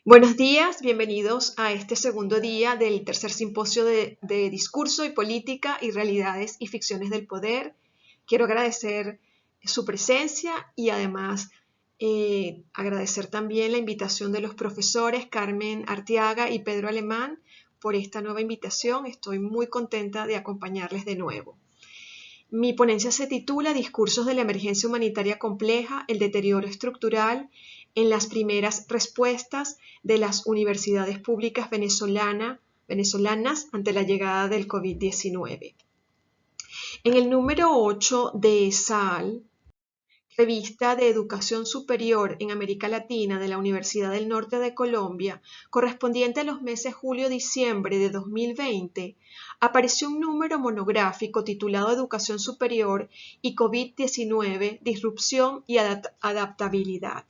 Buenos días, bienvenidos a este segundo día del tercer simposio de Discurso y Política y Realidades y Ficciones del Poder. Quiero agradecer su presencia y además agradecer también la invitación de los profesores Carmen Arteaga y Pedro Alemán por esta nueva invitación. Estoy muy contenta de acompañarles de nuevo. Mi ponencia se titula Discursos de la emergencia humanitaria compleja, el deterioro estructural en las primeras respuestas de las universidades públicas venezolanas ante la llegada del COVID-19. En el número 8 de SAL, Revista de Educación Superior en América Latina de la Universidad del Norte de Colombia, correspondiente a los meses julio-diciembre de 2020, apareció un número monográfico titulado Educación Superior y COVID-19, Disrupción y Adaptabilidad.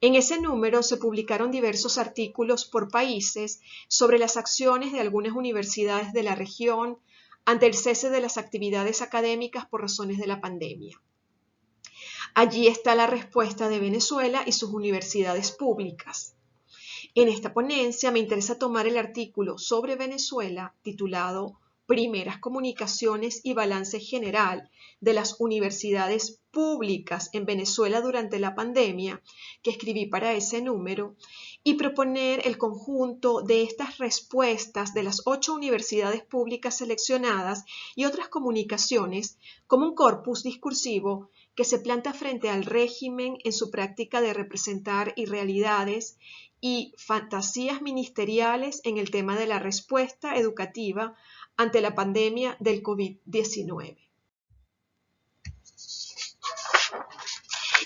En ese número se publicaron diversos artículos por países sobre las acciones de algunas universidades de la región ante el cese de las actividades académicas por razones de la pandemia. Allí está la respuesta de Venezuela y sus universidades públicas. En esta ponencia me interesa tomar el artículo sobre Venezuela titulado Primeras comunicaciones y balance general de las universidades públicas en Venezuela durante la pandemia, que escribí para ese número, y proponer el conjunto de estas respuestas de las 8 universidades públicas seleccionadas y otras comunicaciones como un corpus discursivo que se planta frente al régimen en su práctica de representar irrealidades y fantasías ministeriales en el tema de la respuesta educativa ante la pandemia del COVID-19.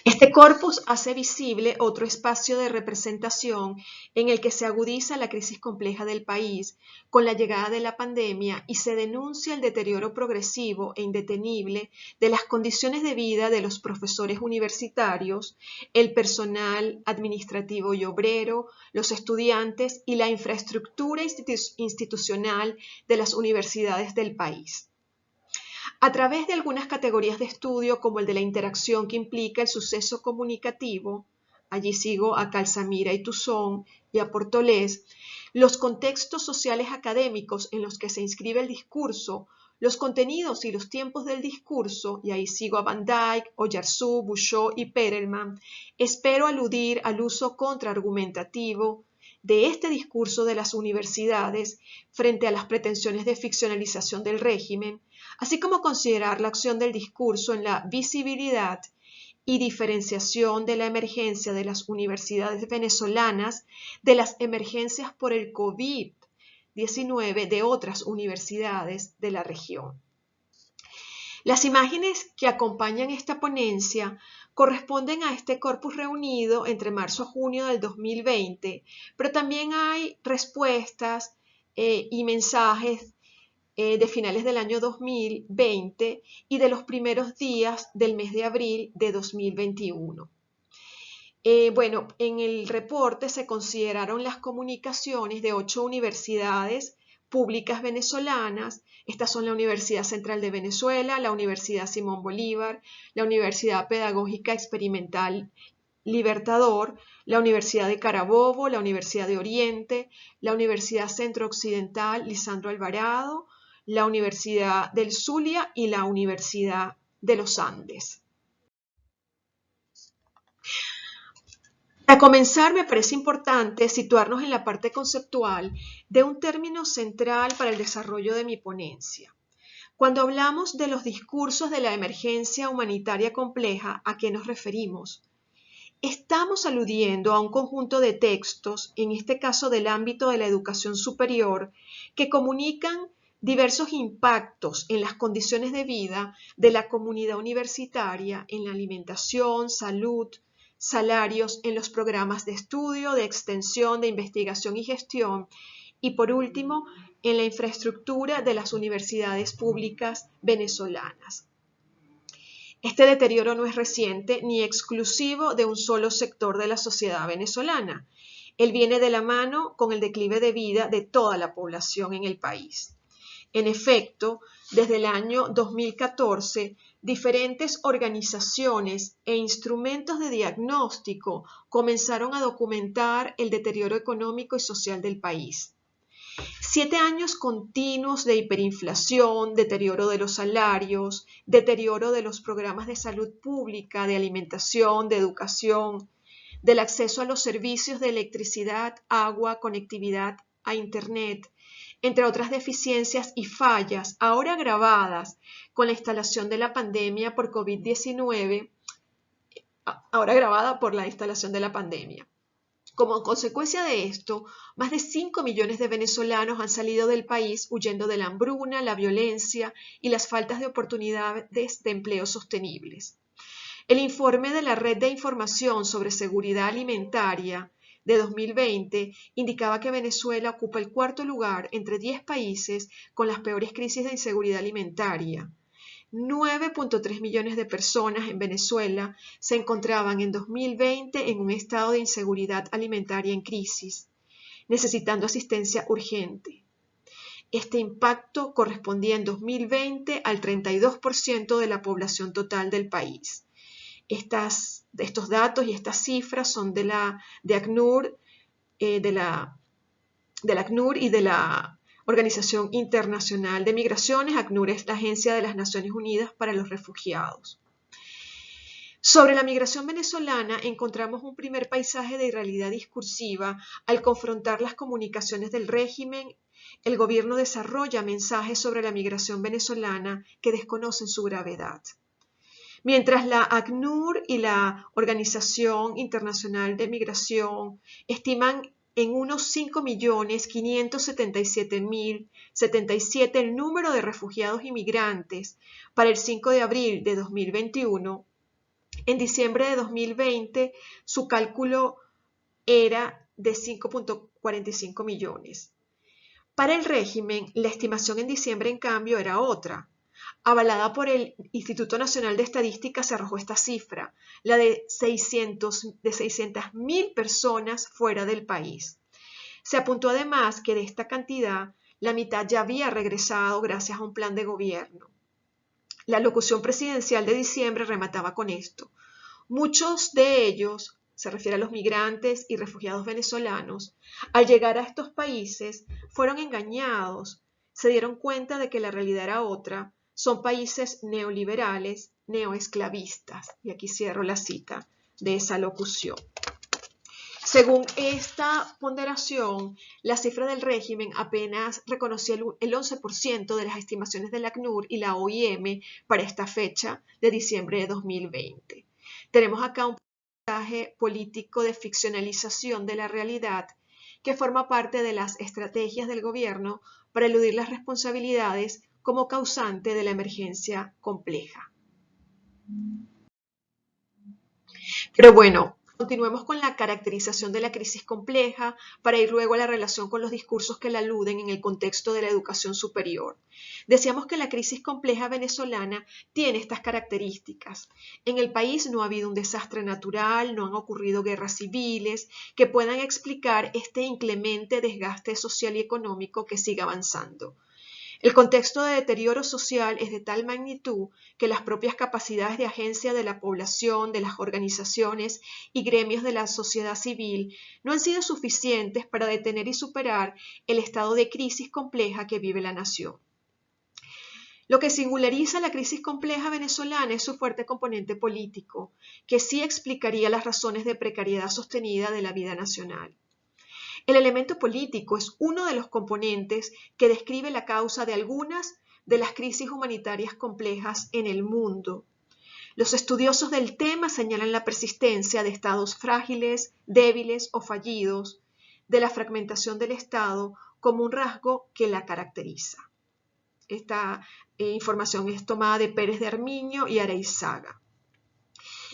Este corpus hace visible otro espacio de representación en el que se agudiza la crisis compleja del país con la llegada de la pandemia y se denuncia el deterioro progresivo e indetenible de las condiciones de vida de los profesores universitarios, el personal administrativo y obrero, los estudiantes y la infraestructura institucional de las universidades del país. A través de algunas categorías de estudio, como el de la interacción que implica el suceso comunicativo, allí sigo a Calsamira y Tuzón y a Portolés, los contextos sociales académicos en los que se inscribe el discurso, los contenidos y los tiempos del discurso, y ahí sigo a Van Dyck, Oyarzú, Bouchot y Perelman, espero aludir al uso contraargumentativo de este discurso de las universidades frente a las pretensiones de ficcionalización del régimen, así como considerar la acción del discurso en la visibilidad y diferenciación de la emergencia de las universidades venezolanas de las emergencias por el COVID-19 de otras universidades de la región. Las imágenes que acompañan esta ponencia corresponden a este corpus reunido entre marzo a junio del 2020, pero también hay respuestas y mensajes de finales del año 2020 y de los primeros días del mes de abril de 2021. Bueno, en el reporte se consideraron las comunicaciones de 8 universidades públicas venezolanas. Estas son la Universidad Central de Venezuela, la Universidad Simón Bolívar, la Universidad Pedagógica Experimental Libertador, la Universidad de Carabobo, la Universidad de Oriente, la Universidad Centro Occidental Lisandro Alvarado, la Universidad del Zulia y la Universidad de los Andes. Para comenzar, me parece importante situarnos en la parte conceptual de un término central para el desarrollo de mi ponencia. Cuando hablamos de los discursos de la emergencia humanitaria compleja, ¿a qué nos referimos? Estamos aludiendo a un conjunto de textos, en este caso del ámbito de la educación superior, que comunican diversos impactos en las condiciones de vida de la comunidad universitaria en la alimentación, salud, salarios, en los programas de estudio, de extensión, de investigación y gestión, y por último, en la infraestructura de las universidades públicas venezolanas. Este deterioro no es reciente ni exclusivo de un solo sector de la sociedad venezolana. Él viene de la mano con el declive de vida de toda la población en el país. En efecto, desde el año 2014, diferentes organizaciones e instrumentos de diagnóstico comenzaron a documentar el deterioro económico y social del país. 7 años continuos de hiperinflación, deterioro de los salarios, deterioro de los programas de salud pública, de alimentación, de educación, del acceso a los servicios de electricidad, agua, conectividad a Internet, entre otras deficiencias y fallas, ahora agravadas con la instalación de la pandemia por COVID-19, ahora agravada por la instalación de la pandemia. Como consecuencia de esto, más de 5 millones de venezolanos han salido del país huyendo de la hambruna, la violencia y las faltas de oportunidades de empleo sostenibles. El informe de la Red de Información sobre Seguridad Alimentaria de 2020 indicaba que Venezuela ocupa el 4º lugar entre 10 países con las peores crisis de inseguridad alimentaria. 9.3 millones de personas en Venezuela se encontraban en 2020 en un estado de inseguridad alimentaria en crisis, necesitando asistencia urgente. Este impacto correspondía en 2020 al 32% de la población total del país. Estos datos y estas cifras son de ACNUR, de la ACNUR y de la Organización Internacional de Migraciones. ACNUR es la Agencia de las Naciones Unidas para los Refugiados. Sobre la migración venezolana encontramos un primer paisaje de irrealidad discursiva al confrontar las comunicaciones del régimen. El gobierno desarrolla mensajes sobre la migración venezolana que desconocen su gravedad. Mientras la ACNUR y la Organización Internacional de Migración estiman en unos 5.577.077 el número de refugiados y migrantes para el 5 de abril de 2021, en diciembre de 2020 su cálculo era de 5.45 millones. Para el régimen, la estimación en diciembre, en cambio, era otra. Avalada por el Instituto Nacional de Estadística, se arrojó esta cifra, la de 600.000 personas fuera del país. Se apuntó además que de esta cantidad, la mitad ya había regresado gracias a un plan de gobierno. La locución presidencial de diciembre remataba con esto. Muchos de ellos, se refiere a los migrantes y refugiados venezolanos, al llegar a estos países fueron engañados, se dieron cuenta de que la realidad era otra. Son países neoliberales, neoesclavistas. Y aquí cierro la cita de esa locución. Según esta ponderación, la cifra del régimen apenas reconocía el 11% de las estimaciones de la ACNUR y la OIM para esta fecha de diciembre de 2020. Tenemos acá un mensaje político de ficcionalización de la realidad que forma parte de las estrategias del gobierno para eludir las responsabilidades como causante de la emergencia compleja. Pero bueno, continuemos con la caracterización de la crisis compleja para ir luego a la relación con los discursos que la aluden en el contexto de la educación superior. Decíamos que la crisis compleja venezolana tiene estas características. En el país no ha habido un desastre natural, no han ocurrido guerras civiles que puedan explicar este inclemente desgaste social y económico que sigue avanzando. El contexto de deterioro social es de tal magnitud que las propias capacidades de agencia de la población, de las organizaciones y gremios de la sociedad civil no han sido suficientes para detener y superar el estado de crisis compleja que vive la nación. Lo que singulariza la crisis compleja venezolana es su fuerte componente político, que sí explicaría las razones de precariedad sostenida de la vida nacional. El elemento político es uno de los componentes que describe la causa de algunas de las crisis humanitarias complejas en el mundo. Los estudiosos del tema señalan la persistencia de estados frágiles, débiles o fallidos, de la fragmentación del Estado como un rasgo que la caracteriza. Esta información es tomada de Pérez de Armiño y Areizaga.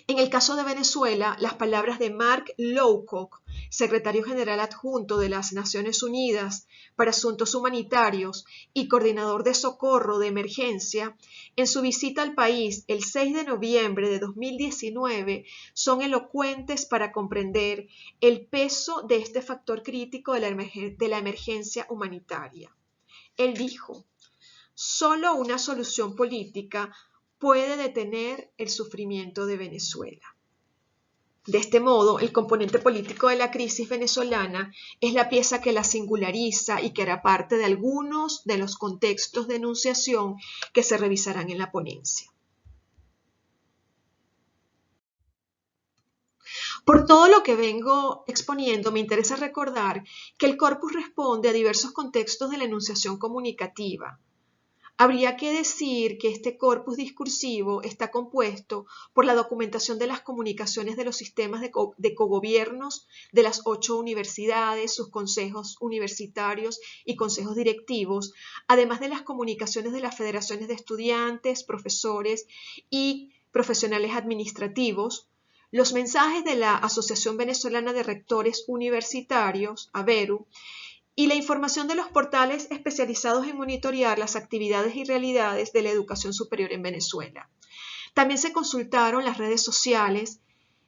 En el caso de Venezuela, las palabras de Mark Lowcock, secretario general adjunto de las Naciones Unidas para Asuntos Humanitarios y coordinador de socorro de emergencia, en su visita al país el 6 de noviembre de 2019, son elocuentes para comprender el peso de este factor crítico de la emergencia humanitaria. Él dijo: solo una solución política puede detener el sufrimiento de Venezuela. De este modo, el componente político de la crisis venezolana es la pieza que la singulariza y que hará parte de algunos de los contextos de enunciación que se revisarán en la ponencia. Por todo lo que vengo exponiendo, me interesa recordar que el corpus responde a diversos contextos de la enunciación comunicativa. Habría que decir que este corpus discursivo está compuesto por la documentación de las comunicaciones de los sistemas de cogobiernos de las 8 universidades, sus consejos universitarios y consejos directivos, además de las comunicaciones de las federaciones de estudiantes, profesores y profesionales administrativos, los mensajes de la Asociación Venezolana de Rectores Universitarios, AVERU, y la información de los portales especializados en monitorear las actividades y realidades de la educación superior en Venezuela. También se consultaron las redes sociales,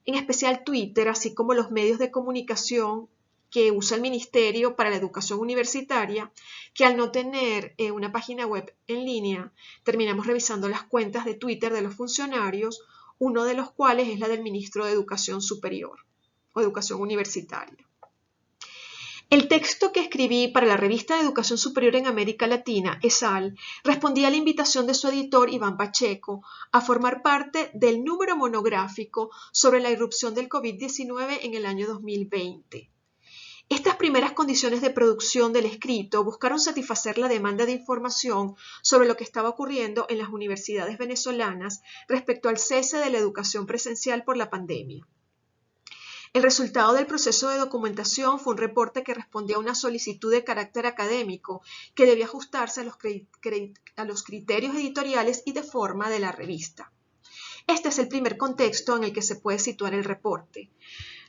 en especial Twitter, así como los medios de comunicación que usa el Ministerio para la Educación Universitaria, que al no tener una página web en línea, terminamos revisando las cuentas de Twitter de los funcionarios, uno de los cuales es la del Ministro de Educación Superior o Educación Universitaria. El texto que escribí para la revista de Educación Superior en América Latina, ESAL, respondía a la invitación de su editor Iván Pacheco a formar parte del número monográfico sobre la irrupción del COVID-19 en el año 2020. Estas primeras condiciones de producción del escrito buscaron satisfacer la demanda de información sobre lo que estaba ocurriendo en las universidades venezolanas respecto al cese de la educación presencial por la pandemia. El resultado del proceso de documentación fue un reporte que respondía a una solicitud de carácter académico que debía ajustarse a los criterios editoriales y de forma de la revista. Este es el primer contexto en el que se puede situar el reporte.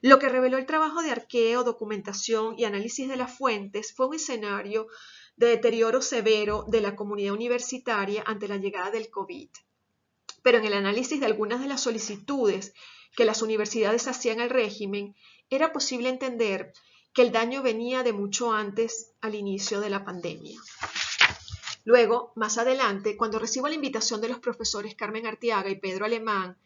Lo que reveló el trabajo de arqueo, documentación y análisis de las fuentes fue un escenario de deterioro severo de la comunidad universitaria ante la llegada del COVID. Pero en el análisis de algunas de las solicitudes que las universidades hacían al régimen, era posible entender que el daño venía de mucho antes al inicio de la pandemia. Luego, más adelante, cuando recibo la invitación de los profesores Carmen Arteaga y Pedro Alemán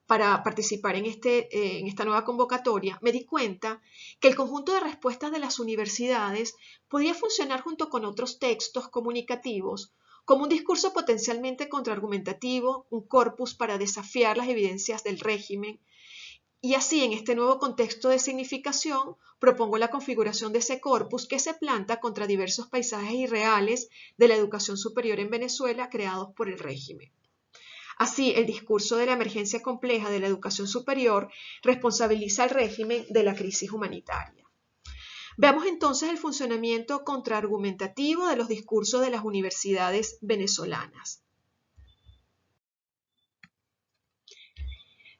para participar en esta nueva convocatoria, me di cuenta que el conjunto de respuestas de las universidades podía funcionar junto con otros textos comunicativos como un discurso potencialmente contraargumentativo, un corpus para desafiar las evidencias del régimen. Y así, en este nuevo contexto de significación, propongo la configuración de ese corpus que se planta contra diversos paisajes irreales de la educación superior en Venezuela creados por el régimen. Así, el discurso de la emergencia compleja de la educación superior responsabiliza al régimen de la crisis humanitaria. Veamos entonces el funcionamiento contraargumentativo de los discursos de las universidades venezolanas.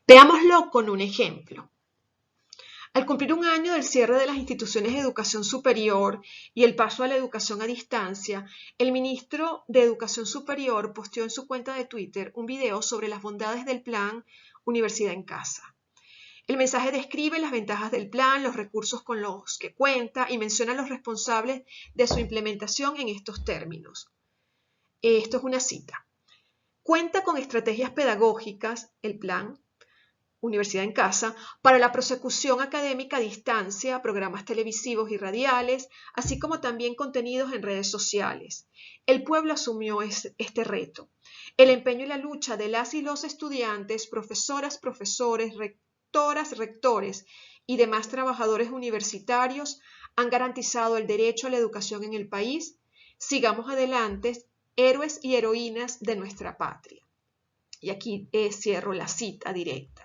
Veámoslo con un ejemplo. Al cumplir un año del cierre de las instituciones de educación superior y el paso a la educación a distancia, el ministro de Educación Superior posteó en su cuenta de Twitter un video sobre las bondades del plan Universidad en Casa. El mensaje describe las ventajas del plan, los recursos con los que cuenta y menciona a los responsables de su implementación en estos términos. Esto es una cita. Cuenta con estrategias pedagógicas, el plan Universidad en Casa, para la prosecución académica a distancia, programas televisivos y radiales, así como también contenidos en redes sociales. El pueblo asumió este reto. El empeño y la lucha de las y los estudiantes, profesoras, profesores, rectoras, rectores y demás trabajadores universitarios han garantizado el derecho a la educación en el país. Sigamos adelante, héroes y heroínas de nuestra patria. Y aquí cierro la cita directa.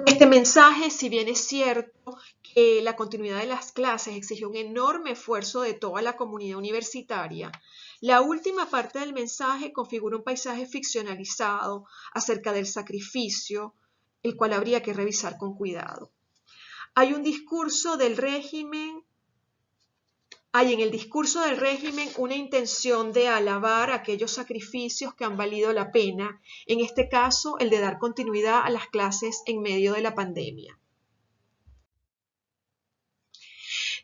Este mensaje, si bien es cierto que la continuidad de las clases exigió un enorme esfuerzo de toda la comunidad universitaria, la última parte del mensaje configura un paisaje ficcionalizado acerca del sacrificio, el cual habría que revisar con cuidado. Hay un discurso del régimen. Hay en el discurso del régimen una intención de alabar aquellos sacrificios que han valido la pena, en este caso el de dar continuidad a las clases en medio de la pandemia.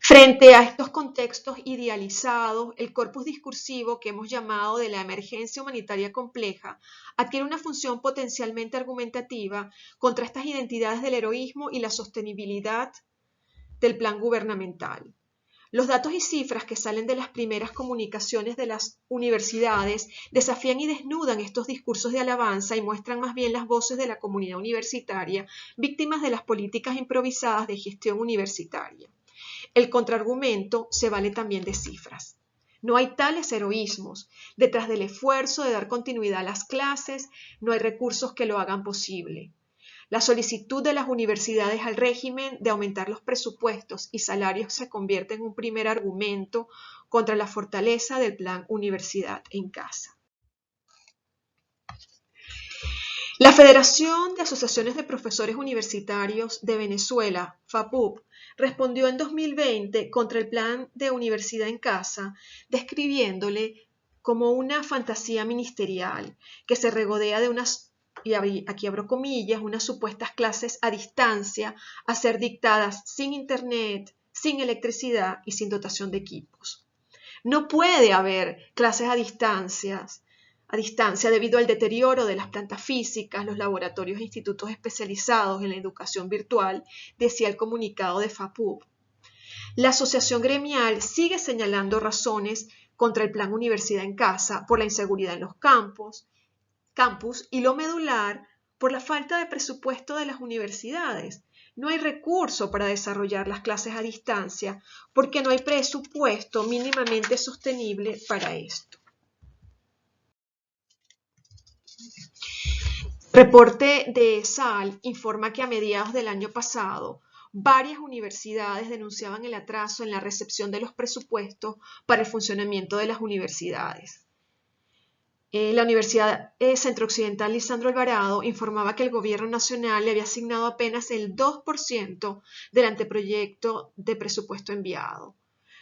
Frente a estos contextos idealizados, el corpus discursivo que hemos llamado de la emergencia humanitaria compleja adquiere una función potencialmente argumentativa contra estas identidades del heroísmo y la sostenibilidad del plan gubernamental. Los datos y cifras que salen de las primeras comunicaciones de las universidades desafían y desnudan estos discursos de alabanza y muestran más bien las voces de la comunidad universitaria, víctimas de las políticas improvisadas de gestión universitaria. El contraargumento se vale también de cifras. No hay tales heroísmos. Detrás del esfuerzo de dar continuidad a las clases, no hay recursos que lo hagan posible. La solicitud de las universidades al régimen de aumentar los presupuestos y salarios se convierte en un primer argumento contra la fortaleza del plan Universidad en Casa. La Federación de Asociaciones de Profesores Universitarios de Venezuela, FAPUV, respondió en 2020 contra el plan de Universidad en Casa, describiéndole como una fantasía ministerial que se regodea de unas, y aquí abro comillas, unas supuestas clases a distancia a ser dictadas sin internet, sin electricidad y sin dotación de equipos. No puede haber clases a distancia debido al deterioro de las plantas físicas, los laboratorios e institutos especializados en la educación virtual, decía el comunicado de FAPUV. La asociación gremial sigue señalando razones contra el plan Universidad en Casa por la inseguridad en los campus y lo medular por la falta de presupuesto de las universidades. No hay recurso para desarrollar las clases a distancia porque no hay presupuesto mínimamente sostenible para esto. Reporte de SAL informa que a mediados del año pasado, varias universidades denunciaban el atraso en la recepción de los presupuestos para el funcionamiento de las universidades. La Universidad Centro-Occidental Lisandro Alvarado informaba que el Gobierno Nacional le había asignado apenas el 2% del anteproyecto de presupuesto enviado.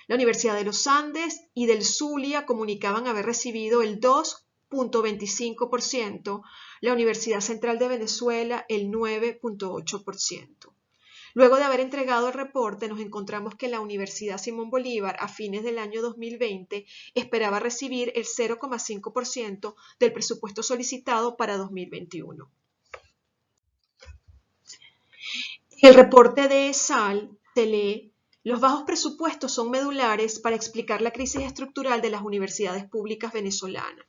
La Universidad de los Andes y del Zulia comunicaban haber recibido el 2,25%, la Universidad Central de Venezuela el 9,8%. Luego de haber entregado el reporte, nos encontramos que la Universidad Simón Bolívar, a fines del año 2020, esperaba recibir el 0,5% del presupuesto solicitado para 2021. En el reporte de SAL se lee: los bajos presupuestos son medulares para explicar la crisis estructural de las universidades públicas venezolanas.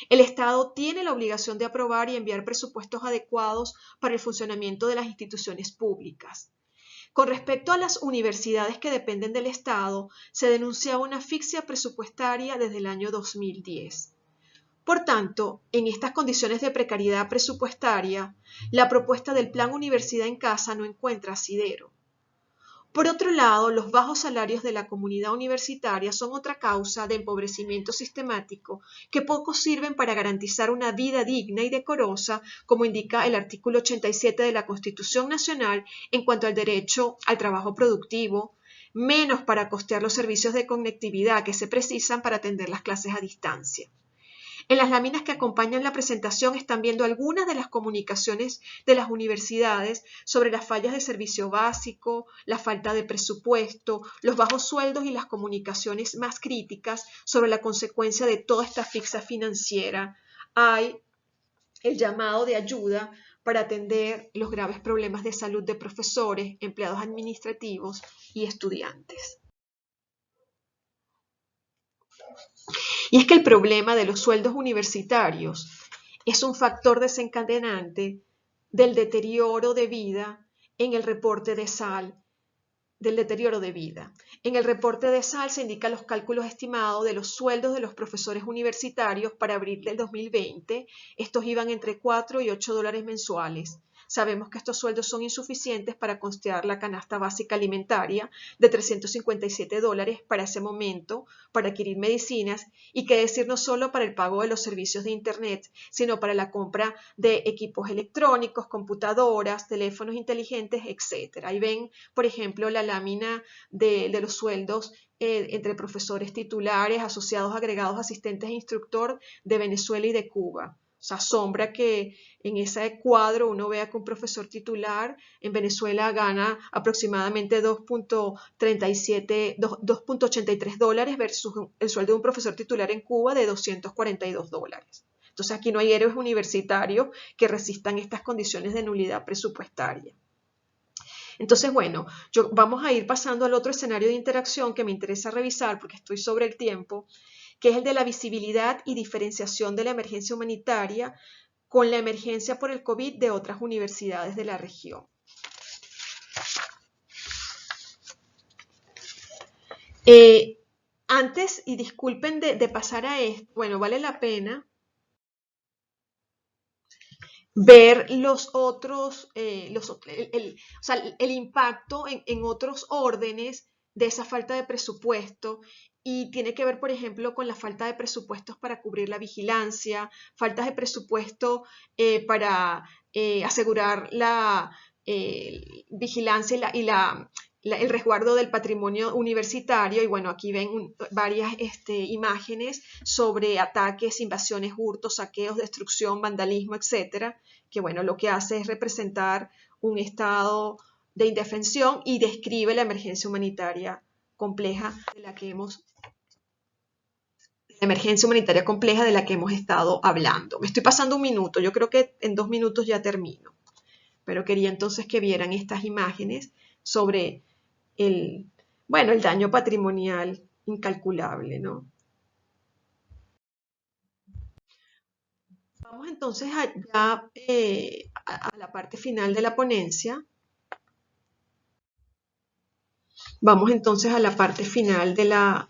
El Estado tiene la obligación de aprobar y enviar presupuestos adecuados para el funcionamiento de las instituciones públicas. Con respecto a las universidades que dependen del Estado, se denuncia una asfixia presupuestaria desde el año 2010. Por tanto, en estas condiciones de precariedad presupuestaria, la propuesta del Plan Universidad en Casa no encuentra asidero. Por otro lado, los bajos salarios de la comunidad universitaria son otra causa de empobrecimiento sistemático que poco sirven para garantizar una vida digna y decorosa, como indica el artículo 87 de la Constitución Nacional en cuanto al derecho al trabajo productivo, menos para costear los servicios de conectividad que se precisan para atender las clases a distancia. En las láminas que acompañan la presentación están viendo algunas de las comunicaciones de las universidades sobre las fallas de servicio básico, la falta de presupuesto, los bajos sueldos y las comunicaciones más críticas sobre la consecuencia de toda esta asfixia financiera. Hay el llamado de ayuda para atender los graves problemas de salud de profesores, empleados administrativos y estudiantes. Y es que el problema de los sueldos universitarios es un factor desencadenante del deterioro de vida en el reporte de SAL, En el reporte de SAL se indican los cálculos estimados de los sueldos de los profesores universitarios para abril del 2020. Estos iban entre 4 y 8 dólares mensuales. Sabemos que estos sueldos son insuficientes para costear la canasta básica alimentaria de 357 dólares para ese momento, para adquirir medicinas y qué decir no solo para el pago de los servicios de Internet, sino para la compra de equipos electrónicos, computadoras, teléfonos inteligentes, etc. Ahí ven, por ejemplo, la lámina de los sueldos entre profesores titulares, asociados, agregados, asistentes e instructor de Venezuela y de Cuba. sea, asombra que en ese cuadro uno vea que un profesor titular en Venezuela gana aproximadamente 2.83 dólares versus el sueldo de un profesor titular en Cuba de 242 dólares. Entonces aquí no hay héroes universitarios que resistan estas condiciones de nulidad presupuestaria. Entonces, bueno, vamos a ir pasando al otro escenario de interacción que me interesa revisar porque estoy sobre el tiempo, que es el de la visibilidad y diferenciación de la emergencia humanitaria con la emergencia por el COVID de otras universidades de la región. Antes, y disculpen de pasar a esto, bueno, vale la pena ver los otros, o sea, el impacto en otros órdenes de esa falta de presupuesto, y tiene que ver, por ejemplo, con la falta de presupuestos para cubrir la vigilancia, faltas de presupuesto para asegurar la vigilancia el resguardo del patrimonio universitario. Y bueno, aquí ven varias imágenes sobre ataques, invasiones, hurtos, saqueos, destrucción, vandalismo, etcétera, que bueno, lo que hace es representar un estado de indefensión y describe la emergencia humanitaria compleja de la que hemos estado hablando. Me estoy pasando un minuto, yo creo que en 2 minutos ya termino, pero quería entonces que vieran estas imágenes sobre el daño patrimonial incalculable, ¿no? Vamos entonces a la parte final de la ponencia. Vamos entonces a la parte final de la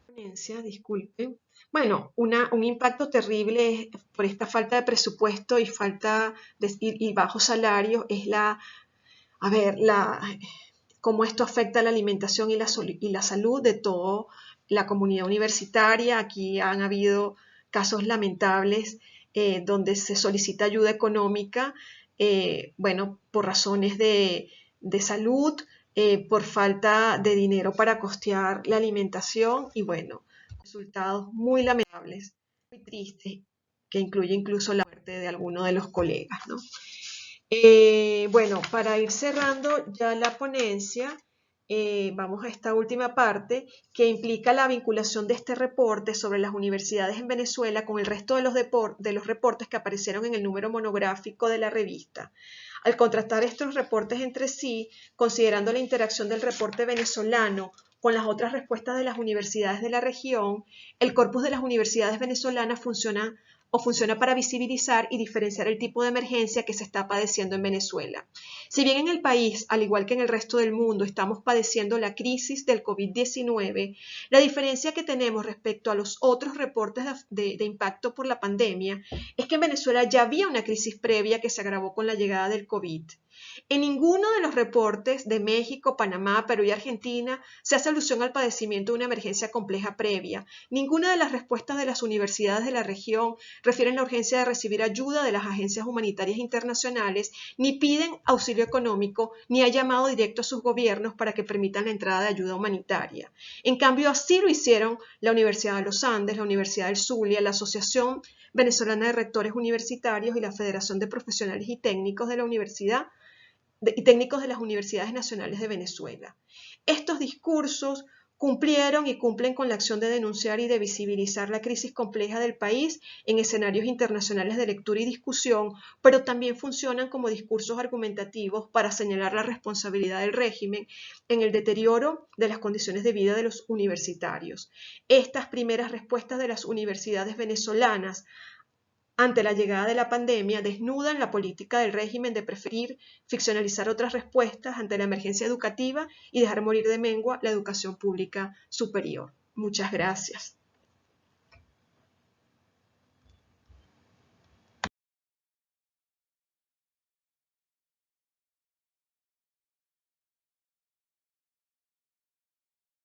ponencia, disculpen. Bueno, un impacto terrible por esta falta de presupuesto y bajos salarios es cómo esto afecta la alimentación y la salud de toda la comunidad universitaria. Aquí han habido casos lamentables donde se solicita ayuda económica, por razones de salud, por falta de dinero para costear la alimentación, y bueno, resultados muy lamentables, muy tristes, que incluye incluso la muerte de alguno de los colegas, ¿no? Bueno, para ir cerrando ya la ponencia, vamos a esta última parte que implica la vinculación de este reporte sobre las universidades en Venezuela con el resto de los reportes que aparecieron en el número monográfico de la revista. Al contrastar estos reportes entre sí, considerando la interacción del reporte venezolano con las otras respuestas de las universidades de la región, el corpus de las universidades venezolanas funciona para visibilizar y diferenciar el tipo de emergencia que se está padeciendo en Venezuela. Si bien en el país, al igual que en el resto del mundo, estamos padeciendo la crisis del COVID-19, la diferencia que tenemos respecto a los otros reportes de impacto por la pandemia es que en Venezuela ya había una crisis previa que se agravó con la llegada del COVID. En ninguno de los reportes de México, Panamá, Perú y Argentina se hace alusión al padecimiento de una emergencia compleja previa. Ninguna de las respuestas de las universidades de la región refieren la urgencia de recibir ayuda de las agencias humanitarias internacionales, ni piden auxilio económico, ni ha llamado directo a sus gobiernos para que permitan la entrada de ayuda humanitaria. En cambio, así lo hicieron la Universidad de los Andes, la Universidad del Zulia, la Asociación Venezolana de Rectores Universitarios y la Federación de Profesionales y Técnicos de la Universidad y técnicos de las Universidades Nacionales de Venezuela. Estos discursos cumplieron y cumplen con la acción de denunciar y de visibilizar la crisis compleja del país en escenarios internacionales de lectura y discusión, pero también funcionan como discursos argumentativos para señalar la responsabilidad del régimen en el deterioro de las condiciones de vida de los universitarios. Estas primeras respuestas de las universidades venezolanas ante la llegada de la pandemia desnudan la política del régimen de preferir ficcionalizar otras respuestas ante la emergencia educativa y dejar morir de mengua la educación pública superior. Muchas gracias.